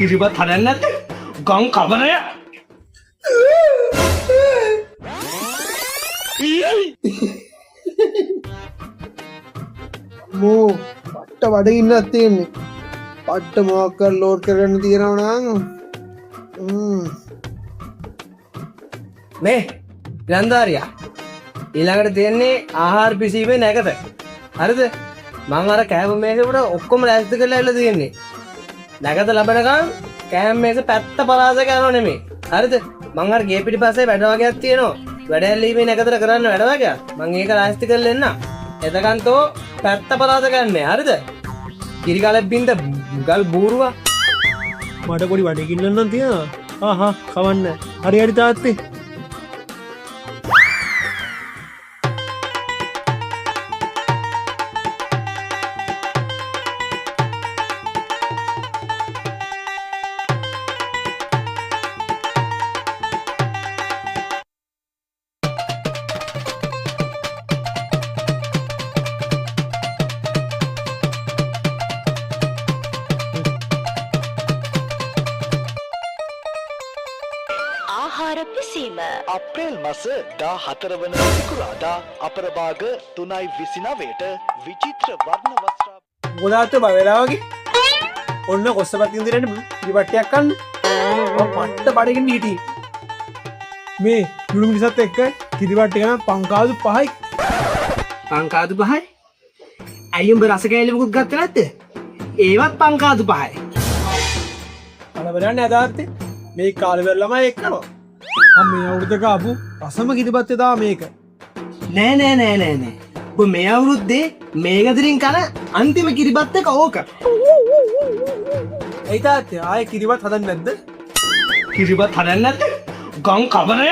කිරිබත් හදන්නේ නැද්ද? ගම් කබරය. මෝ පට්ට බඩගින්නක් තියෙන්නේ. පට්ට මොකක් කර ලෝඩ් කරගන්න තියෙනවා නම් මේ ගන්ධාරියා ඊළඟට තියෙන්නේ ආහාර පිසීමේ නැකත. හරිද? මම අර කෑම මේසෙකට ඔක්කොම ලෑස්ති කරලා ඉල්ල තියෙන්නේ. නැකත ලැබෙනකන් කෑම මේස පැත්ත පලාස කරනව නෙමෙයි. හරිද? මම අර ගේ පිටිපස්සේ වැඩ වගේක් තියෙනවා. වැඩ ඇල්ලීමේ නැකතට කරන්න වැඩ වගේක්. මම ඒක ලෑස්ති කරලා එන්න. එතකන් තෝ පැත්ත පලාස ගන්නෑ. හරිද? කිරි කාලෙත් බින්ද ගල් බූරුවා. මට පොඩි වඩකින්න නම් තියෙනවා. ආහා කවන්න. හරි හරි තාත්තේ. ආහාර පිසීම අප්‍රේල් මස 14 වන සිකුරාදා අපරභාග 3:29ට විචිත්‍ර වර්ණ වස්ත්‍රා ගොඩාත් බය වෙලා වගේ. ඔන්න කොස්සපත්තින් දිරන්න ඉරිපට්ටියක් කන්න. පට්ට බඩගින්න හිටියේ. මේ ලුණු මිරිසත් එක්ක කිරිපට්ටි ගන්න පංකාදු 5යි. පංකාදු 5යි. ඇයි උඹ රස කෑලි මුකුත් ගත්තේ නැද්ද? ඒවත් පංකාදු 5යි. බලන්න ඇදාත්තේ මේ කාලෙවල ළමයි එක්කනවා. මම මේ අවුරුද්දක ආපු රසම කිරිපත්තේ තා මේක. නෑ නෑ නෑ නෑ නෑ. උඹ මේ අවුරුද්දේ මේ ගෙදරින් කන අන්තිම කිරිබත් එක ඕක. ඒ තාත්තේ ආයේ කිරිපත් හදන්නේ නැද්ද? කිරිබත් හදන්නේ නැද්ද? ගම් කබරය.